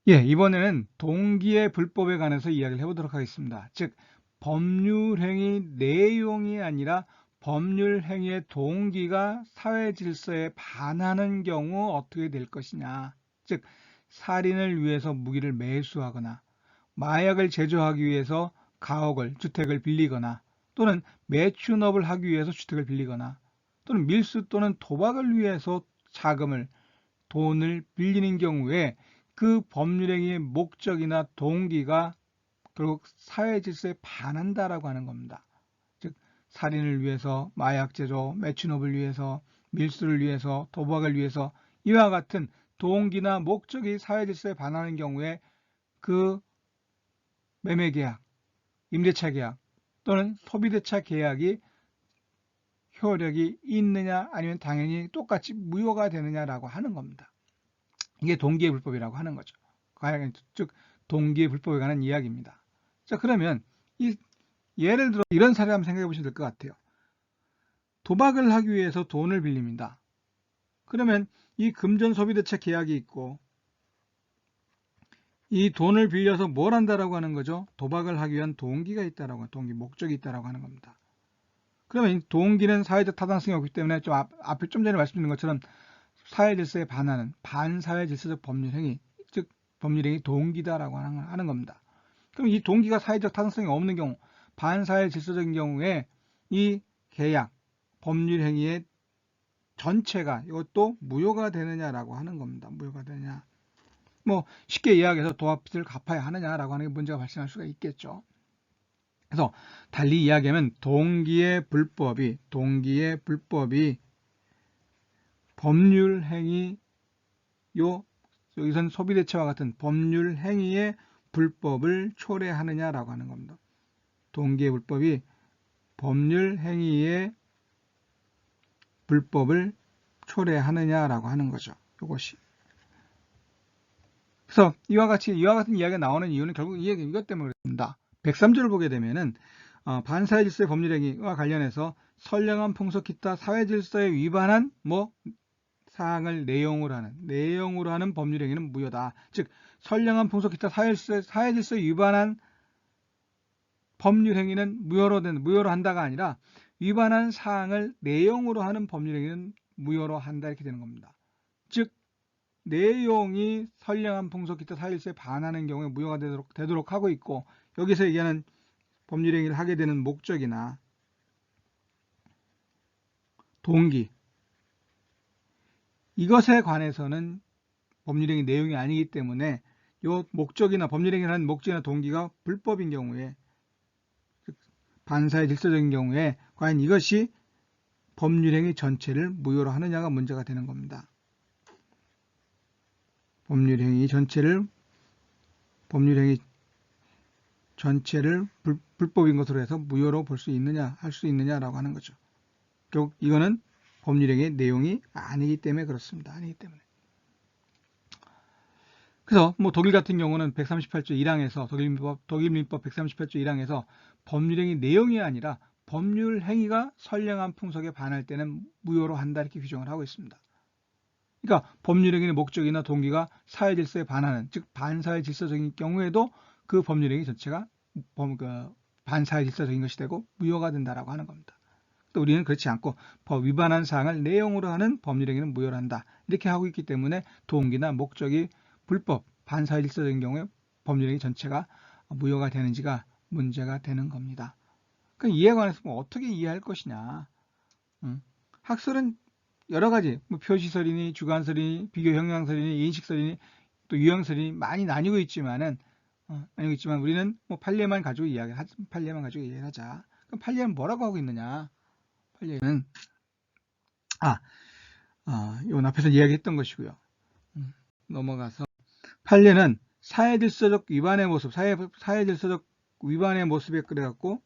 예, 이번에는 동기의 불법에 관해서 이야기를 해보도록 하겠습니다. 즉, 법률행위 내용이 아니라 법률행위의 동기가 사회질서에 반하는 경우 어떻게 될 것이냐. 즉, 살인을 위해서 무기를 매수하거나 마약을 제조하기 위해서 가옥을, 주택을 빌리거나 또는 매춘업을 하기 위해서 주택을 빌리거나 또는 밀수 또는 도박을 위해서 자금을, 돈을 빌리는 경우에 그 법률행위의 목적이나 동기가 결국 사회 질서에 반한다라고 하는 겁니다. 즉, 살인을 위해서, 마약 제조, 매춘업을 위해서, 밀수를 위해서, 도박을 위해서 이와 같은 동기나 목적이 사회 질서에 반하는 경우에 그 매매계약, 임대차 계약 또는 소비대차 계약이 효력이 있느냐 아니면 당연히 똑같이 무효가 되느냐라고 하는 겁니다. 이게 동기의 불법이라고 하는 거죠. 즉 동기의 불법에 관한 이야기입니다. 자, 그러면 예를 들어 이런 사례 한번 생각해 보시면 될 것 같아요. 도박을 하기 위해서 돈을 빌립니다. 그러면 이 금전소비대차 계약이 있고 이 돈을 빌려서 뭘 한다라고 하는 거죠? 도박을 하기 위한 동기가 있다라고, 동기, 목적이 있다라고 하는 겁니다. 그러면 이 동기는 사회적 타당성이 없기 때문에 앞에 좀 전에 말씀드린 것처럼 사회질서에 반하는 반사회질서적 법률행위, 즉 법률행위 동기다라고 하는 겁니다. 그럼 이 동기가 사회적 타당성이 없는 경우, 반사회질서적인 경우에 이 계약, 법률행위의 전체가 이것도 무효가 되느냐라고 하는 겁니다. 무효가 되느냐. 뭐 쉽게 이야기해서 도합빚을 갚아야 하느냐라고 하는 게 문제가 발생할 수가 있겠죠. 그래서 달리 이야기하면 동기의 불법이 법률행위, 여기선 소비대체와 같은 법률행위의 불법을 초래하느냐라고 하는 겁니다. 동기의 불법이 법률행위의 불법을 초래하느냐라고 하는 거죠. 이것이. 그래서 이와 같은 이야기가 나오는 이유는 결국 이것 때문에 그렇습니다. 103조를 보게 되면은 반사회질서의 법률행위와 관련해서 선량한 풍속 기타 사회질서에 위반한 사항을 내용으로 하는 법률행위는 무효다. 즉 선량한 풍속 기타 사회질서에 위반한 법률행위는 무효로 한다가 아니라 위반한 사항을 내용으로 하는 법률행위는 무효로 한다 이렇게 되는 겁니다. 즉 내용이 선량한 풍속 기타 사회질서에 반하는 경우에 무효가 되도록 하고 있고, 여기서 얘기하는 법률행위를 하게 되는 목적이나 동기, 이것에 관해서는 법률행위 내용이 아니기 때문에 이 목적이나 법률행위를 하는 목적이나 동기가 불법인 경우에, 반사의 질서적인 경우에 과연 이것이 법률행위 전체를 무효로 하느냐가 문제가 되는 겁니다. 법률행위 전체를 불법인 것으로 해서 무효로 볼 수 있느냐, 할 수 있느냐라고 하는 거죠. 결국 이거는 법률행위의 내용이 아니기 때문에 그렇습니다. 아니기 때문에. 그래서 독일 같은 경우는 138조 1항에서 독일민법 138조 1항에서 법률행위 내용이 아니라 법률행위가 선량한 풍속에 반할 때는 무효로 한다 이렇게 규정을 하고 있습니다. 그러니까 법률행위의 목적이나 동기가 사회질서에 반하는, 즉 반사회질서적인 경우에도 그 법률행위 전체가 반사회질서적인 것이 되고 무효가 된다라고 하는 겁니다. 또 우리는 그렇지 않고 법 위반한 사항을 내용으로 하는 법률행위는 무효로 한다 이렇게 하고 있기 때문에 동기나 목적이 불법, 반사회질서적인 경우에 법률행위 전체가 무효가 되는지가 문제가 되는 겁니다. 그럼 이에 관해서 어떻게 이해할 것이냐. 학설은 여러 가지, 표시설이니 주관설이니 비교 형용설이니 인식설이니 또 유형설이니 많이 나뉘고 있지만 우리는 판례만 가지고 이야기하자. 그럼 판례는 뭐라고 하고 있느냐? 판례는 이건 앞에서 이야기했던 것이고요. 넘어가서 판례는 사회질서적 위반의 모습, 사회질서적 위반의 모습에 그래갖고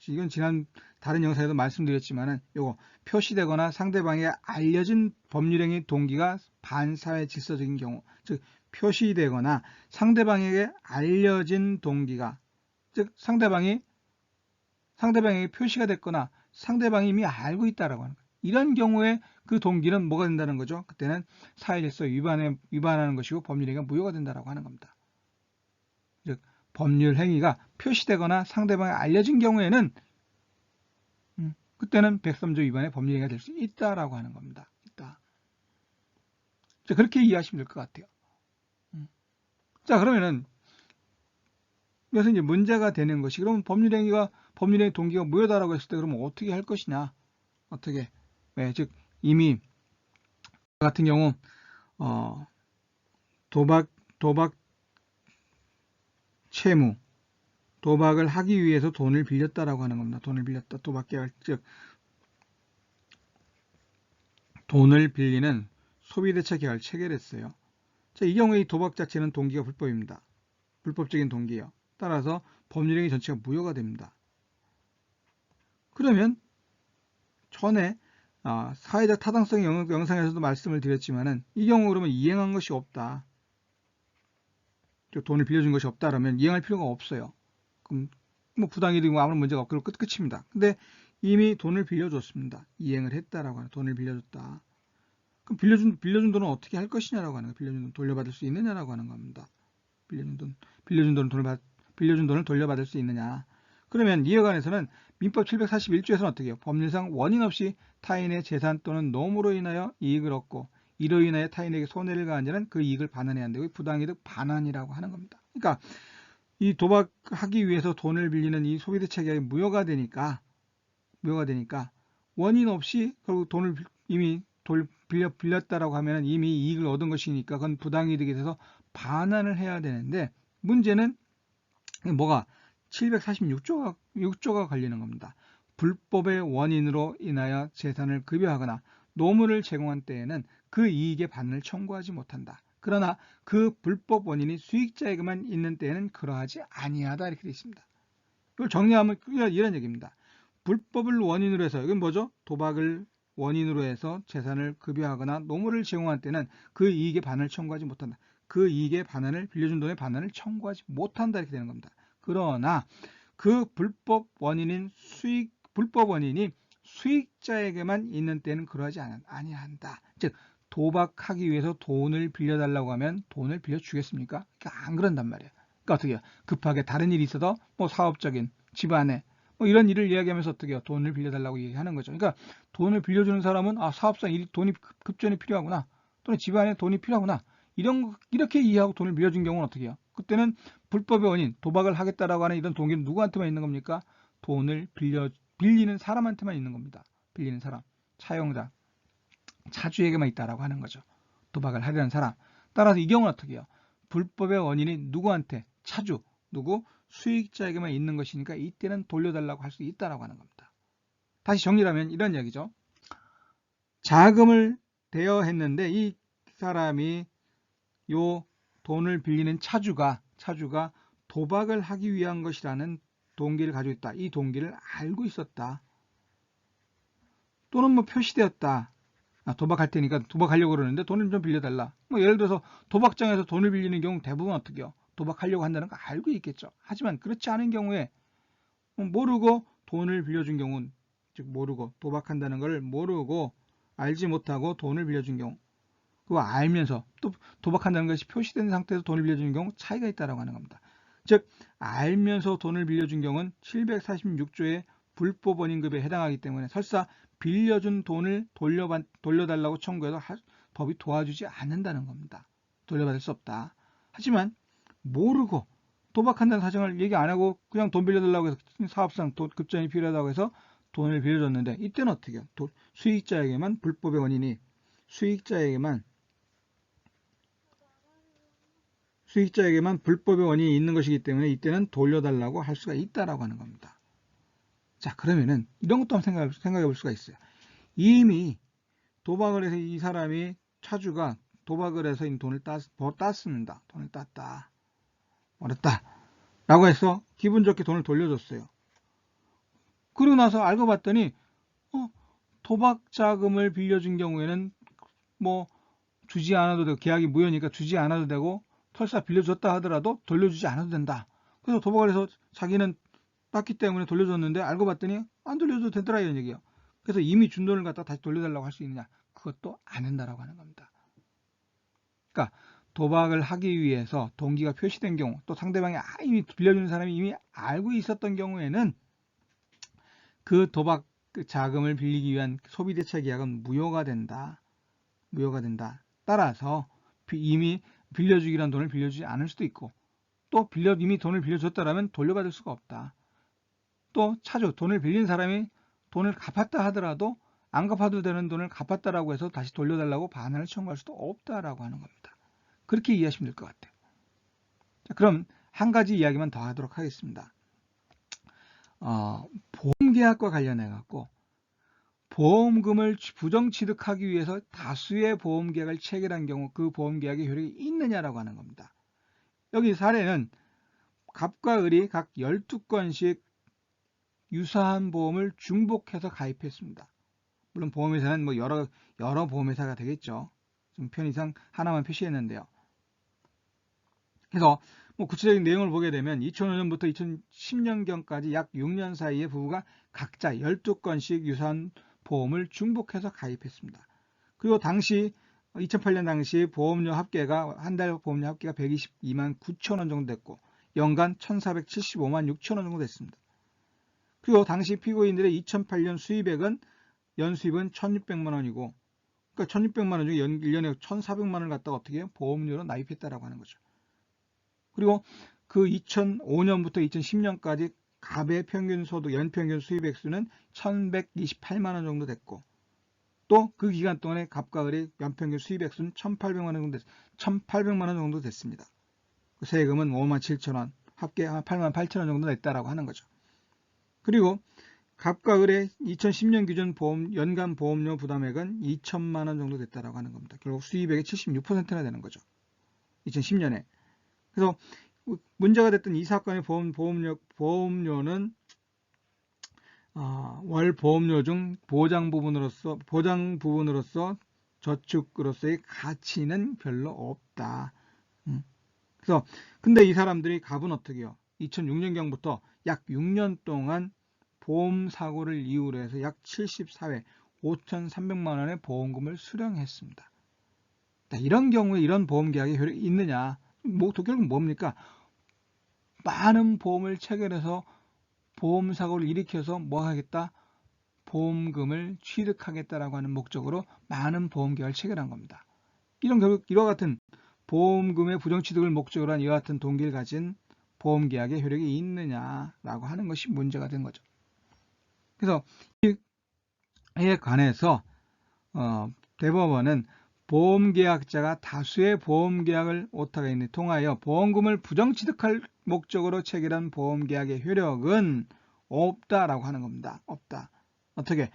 이건 지난 다른 영상에도 말씀드렸지만은 요거 표시되거나 상대방에게 알려진 법률행위 동기가 반사회질서적인 경우, 즉 표시되거나 상대방에게 알려진 동기가, 즉 상대방에게 표시가 됐거나 상대방이 이미 알고 있다라고 하는 거예요. 이런 경우에 그 동기는 뭐가 된다는 거죠? 그때는 사회질서 위반하는 것이고 법률행위가 무효가 된다라고 하는 겁니다. 즉 법률 행위가 표시되거나 상대방에 알려진 경우에는 그때는 103조 위반의 법률행위가 될 수 있다라고 하는 겁니다. 자, 그렇게 이해하시면 될 것 같아요. 자, 그러면은 그래서 이제 문제가 되는 것이 그러면 법률행위 동기가 무효다라고 했을 때 그러면 어떻게 할 것이냐? 어떻게? 네, 즉 이미 같은 경우 도박 채무 도박을 하기 위해서 돈을 빌렸다라고 하는 겁니다. 돈을 빌렸다. 도박 계약 즉 돈을 빌리는 소비대차 계약을 체결했어요. 자, 이 경우에 이 도박 자체는 동기가 불법입니다. 불법적인 동기예요. 따라서 법률행위 전체가 무효가 됩니다. 그러면 전에 사회적 타당성 영상에서도 말씀을 드렸지만은 이 경우 그러면 이행한 것이 없다. 돈을 빌려준 것이 없다라면 이행할 필요가 없어요. 그럼 뭐 부당이익이 아무런 문제가 없고 끝입니다. 근데 이미 돈을 빌려줬습니다. 이행을 했다라고 하는 돈을 빌려줬다. 그럼 빌려준 돈은 어떻게 할 것이냐라고 하는 거. 빌려준 돈 돌려받을 수 있느냐라고 하는 겁니다. 빌려준 돈을 돌려받을 수 있느냐. 그러면 이에 관해서는 민법 741조에서는 어떻게 해요? 법률상 원인 없이 타인의 재산 또는 노무로 인하여 이익을 얻고 이로 인하여 타인에게 손해를 가한 자는 그 이익을 반환해야 한다고 부당이득 반환이라고 하는 겁니다. 그러니까 이 도박하기 위해서 돈을 빌리는 이 소비대차 계약이 무효가 되니까 원인 없이 결국 돈을 이미 빌렸다라고 하면 이미 이익을 얻은 것이니까 그건 부당이득에 대해서 반환을 해야 되는데 문제는 뭐가 746조가 걸리는 겁니다. 불법의 원인으로 인하여 재산을 급여하거나 노무를 제공한 때에는 그 이익의 반을 청구하지 못한다. 그러나 그 불법 원인이 수익자에게만 있는 때에는 그러하지 아니하다 이렇게 되어 있습니다. 이걸 정리하면 이런 얘기입니다. 불법을 원인으로 해서 이건 뭐죠? 도박을 원인으로 해서 재산을 급여하거나 노무를 제공한 때는 그 이익의 반을 청구하지 못한다. 그 이익의 반환을 빌려준 돈의 반환을 청구하지 못한다 이렇게 되는 겁니다. 그러나 그 불법 원인이 수익자에게만 있는 때는 그러하지 아니한다. 즉 도박하기 위해서 돈을 빌려달라고 하면 돈을 빌려주겠습니까? 안 그런단 말이에요. 그러니까 어떻게 해요? 급하게 다른 일이 있어도 뭐 사업적인 집안에 뭐 이런 일을 이야기하면서 어떻게 해요? 돈을 빌려달라고 얘기하는 거죠. 그러니까 돈을 빌려주는 사람은 사업상 돈이 급전이 필요하구나. 또는 집안에 돈이 필요하구나. 이렇게 이해하고 돈을 빌려준 경우는 어떻게 해요? 그때는 불법의 원인, 도박을 하겠다라고 하는 이런 동기는 누구한테만 있는 겁니까? 돈을 빌리는 사람한테만 있는 겁니다. 빌리는 사람, 차용자, 차주에게만 있다라고 하는 거죠. 도박을 하려는 사람. 따라서 이 경우는 어떻게 해요? 불법의 원인이 누구한테? 차주, 수익자에게만 있는 것이니까 이때는 돌려달라고 할 수 있다라고 하는 겁니다. 다시 정리하면 이런 이야기죠. 자금을 대여했는데 이 사람이 요 돈을 빌리는 차주가 도박을 하기 위한 것이라는 동기를 가지고 있다. 이 동기를 알고 있었다. 또는 뭐 표시되었다. 도박할 테니까 도박하려고 그러는데 돈을 좀 빌려달라. 뭐 예를 들어서 도박장에서 돈을 빌리는 경우 대부분 어떻게 해요? 도박하려고 한다는 거 알고 있겠죠. 하지만 그렇지 않은 경우에 모르고 돈을 빌려준 경우는 즉 모르고 도박한다는 걸 모르고 알지 못하고 돈을 빌려준 경우 그거 알면서 또 도박한다는 것이 표시된 상태에서 돈을 빌려주는 경우 차이가 있다고 하는 겁니다. 즉 알면서 돈을 빌려준 경우는 746조의 불법 원인급에 해당하기 때문에 설사 빌려준 돈을 돌려달라고 청구해도 법이 도와주지 않는다는 겁니다. 돌려받을 수 없다. 하지만 모르고 도박한다는 사정을 얘기 안 하고 그냥 돈 빌려달라고 해서 사업상 급전이 필요하다고 해서 돈을 빌려줬는데 이때는 어떻게 해요? 수익자에게만 불법의 원인이 수익자에게만 불법의 원인이 있는 것이기 때문에 이때는 돌려달라고 할 수가 있다라고 하는 겁니다. 자, 그러면은 이런 것도 한번 생각해 볼 수가 있어요. 이미 도박을 해서 이 사람이 차주가 도박을 해서 이 돈을 땄습니다. 돈을 땄다. 어렵다. 라고 해서 기분 좋게 돈을 돌려줬어요. 그러고 나서 알고 봤더니 도박 자금을 빌려준 경우에는 뭐 주지 않아도 되고 계약이 무효니까 주지 않아도 되고 설사 빌려줬다 하더라도 돌려주지 않아도 된다. 그래서 도박을 해서 자기는 땄기 때문에 돌려줬는데 알고 봤더니 안 돌려줘도 되더라 이런 얘기예요. 그래서 이미 준 돈을 갖다 다시 돌려달라고 할 수 있느냐? 그것도 안 된다라고 하는 겁니다. 그러니까 도박을 하기 위해서 동기가 표시된 경우, 또 상대방이 이미 빌려주는 사람이 이미 알고 있었던 경우에는 그 도박 자금을 빌리기 위한 소비대차 계약은 무효가 된다. 따라서 이미 빌려주기란 돈을 빌려주지 않을 수도 있고, 또 이미 돈을 빌려줬다라면 돌려받을 수가 없다. 또 차주, 돈을 빌린 사람이 돈을 갚았다 하더라도 안 갚아도 되는 돈을 갚았다라고 해서 다시 돌려달라고 반환을 청구할 수도 없다라고 하는 겁니다. 그렇게 이해하시면 될 것 같아요. 자, 그럼 한 가지 이야기만 더 하도록 하겠습니다. 보험계약과 관련해 갖고 보험금을 부정취득하기 위해서 다수의 보험계약을 체결한 경우 그 보험계약의 효력이 있느냐라고 하는 겁니다. 여기 사례는 갑과 을이 각 12건씩 유사한 보험을 중복해서 가입했습니다. 물론 보험회사는 뭐 여러 보험회사가 되겠죠. 좀 편의상 하나만 표시했는데요. 그래서 뭐 구체적인 내용을 보게 되면 2005년부터 2010년경까지 약 6년 사이에 부부가 각자 12건씩 유사한 보험을 중복해서 가입했습니다. 그리고 당시 2008년 당시 보험료 합계가 한 달 보험료 합계가 122만 9천 원 정도 됐고 연간 1,475만 6천 원 정도 됐습니다. 그리고 당시 피고인들의 2008년 수입액은 연수입은 1,600만 원이고, 그러니까 1,600만 원 중에 1년에 1,400만 원을 갖다가 어떻게 해요? 보험료로 납입했다라고 하는 거죠. 그리고 그 2005년부터 2010년까지 갑의 평균 소득, 연평균 수입액 수는 1,128만 원 정도 됐고, 또 그 기간 동안에 갑과 을의 연평균 수입액 수는 1,800만 원 정도 됐습니다. 세금은 5만 7천 원, 합계 한 8만 8천 원 정도 냈다라고 하는 거죠. 그리고 갑과 을의 2010년 기준 연간 보험료 부담액은 2천만 원 정도 됐다라고 하는 겁니다. 결국 수입액의 76%나 되는 거죠. 2010년에. 그래서 문제가 됐던 이 사건의 보험료는 월 보험료 중 보장 부분으로서 저축으로서의 가치는 별로 없다. 그래서 근데 이 사람들이 갑은 어떻게 해요? 2006년경부터 약 6년 동안 보험 사고를 이유로 해서 약 74회 5,300만 원의 보험금을 수령했습니다. 이런 경우에 이런 보험 계약이 효력이 있느냐? 결국 뭡니까? 많은 보험을 체결해서 보험 사고를 일으켜서 뭐 하겠다? 보험금을 취득하겠다라고 하는 목적으로 많은 보험 계약을 체결한 겁니다. 이와 같은 보험금의 부정취득을 목적으로 한 이와 같은 동기를 가진 보험 계약의 효력이 있느냐라고 하는 것이 문제가 된 거죠. 그래서 이에 관해서 대법원은 보험계약자가 다수의 보험계약을 오타가 있는 통하여 보험금을 부정취득할 목적으로 체결한 보험계약의 효력은 없다라고 하는 겁니다. 없다. 어떻게?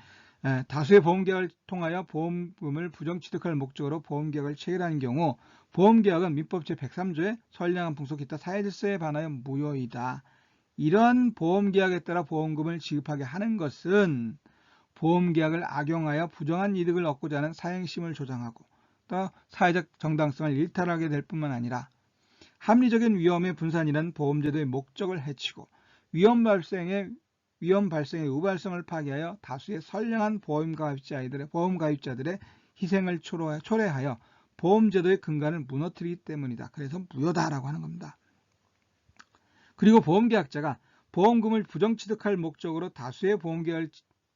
다수의 보험계약을 통하여 보험금을 부정취득할 목적으로 보험계약을 체결하는 경우 보험계약은 민법 제103조의 선량한 풍속 기타 사회질서에 반하여 무효이다. 이러한 보험계약에 따라 보험금을 지급하게 하는 것은 보험계약을 악용하여 부정한 이득을 얻고자 하는 사행심을 조장하고 또 사회적 정당성을 일탈하게 될 뿐만 아니라 합리적인 위험의 분산이라는 보험제도의 목적을 해치고 위험 발생의 우발성을 파기하여 다수의 선량한 보험 가입자들의 희생을 초래하여 보험제도의 근간을 무너뜨리기 때문이다. 그래서 무효다라고 하는 겁니다. 그리고 보험계약자가 보험금을 부정취득할 목적으로 다수의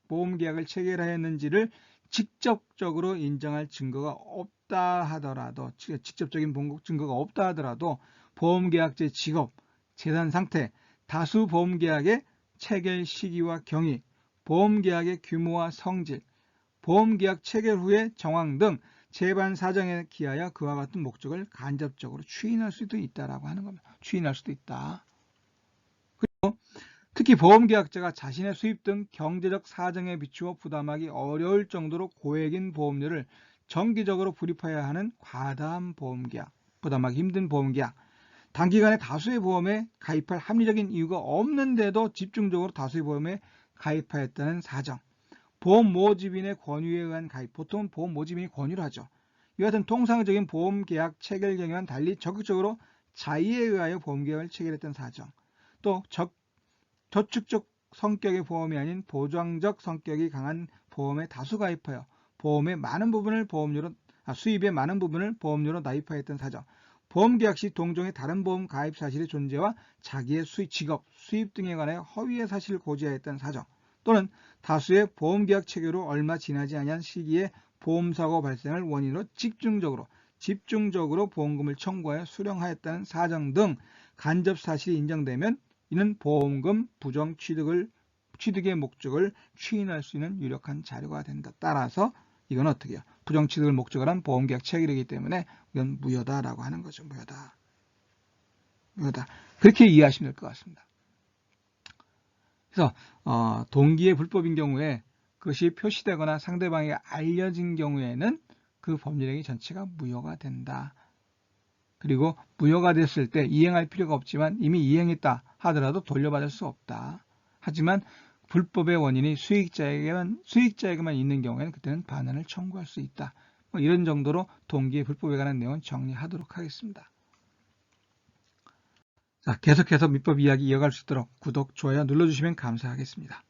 보험계약을 체결하였는지를 직접적으로 인정할 증거가 없다 하더라도, 직접적인 증거가 없다 하더라도 보험계약자의 직업, 재산 상태, 다수 보험계약의 체결 시기와 경위, 보험계약의 규모와 성질, 보험계약 체결 후의 정황 등 재반 사정에 기하여 그와 같은 목적을 간접적으로 추인할 수도 있다라고 하는 겁니다. 추인할 수도 있다. 그리고 특히 보험계약자가 자신의 수입 등 경제적 사정에 비추어 부담하기 어려울 정도로 고액인 보험료를 정기적으로 불입해야 하는 과다한 보험계약, 부담하기 힘든 보험계약, 단기간에 다수의 보험에 가입할 합리적인 이유가 없는데도 집중적으로 다수의 보험에 가입하였다는 사정, 보험 모집인의 권유에 의한 가입, 보통 보험 모집인이 권유를 하죠. 이와 같은 통상적인 보험계약 체결 경우와는 달리 적극적으로 자의에 의하여 보험계약을 체결했던 사정, 또 저축적 성격의 보험이 아닌 보장적 성격이 강한 보험에 다수 가입하여 보험의 많은 부분을 수입의 많은 부분을 보험료로 납입하였던 사정, 보험계약 시 동종의 다른 보험 가입 사실의 존재와 자기의 직업, 수입 등에 관해 허위의 사실을 고지하였던 사정, 또는 다수의 보험계약 체결 후 얼마 지나지 아니한 시기에 보험사고 발생을 원인으로 집중적으로 보험금을 청구하여 수령하였다는 사정 등 간접 사실이 인정되면 이는 보험금 부정 취득의 목적을 추인할 수 있는 유력한 자료가 된다. 따라서 이건 어떻게 해요? 부정 취득을 목적으로 한 보험계약 체결이기 때문에 이건 무효다라고 하는 거죠. 무효다. 그렇게 이해하시면 될 것 같습니다. 그래서 동기의 불법인 경우에 그것이 표시되거나 상대방에게 알려진 경우에는 그 법률행위 전체가 무효가 된다. 그리고 무효가 됐을 때 이행할 필요가 없지만 이미 이행했다 하더라도 돌려받을 수 없다. 하지만 불법의 원인이 수익자에게만 있는 경우에는 그때는 반환을 청구할 수 있다. 이런 정도로 동기의 불법에 관한 내용은 정리하도록 하겠습니다. 자, 계속해서 민법 이야기 이어갈 수 있도록 구독, 좋아요 눌러주시면 감사하겠습니다.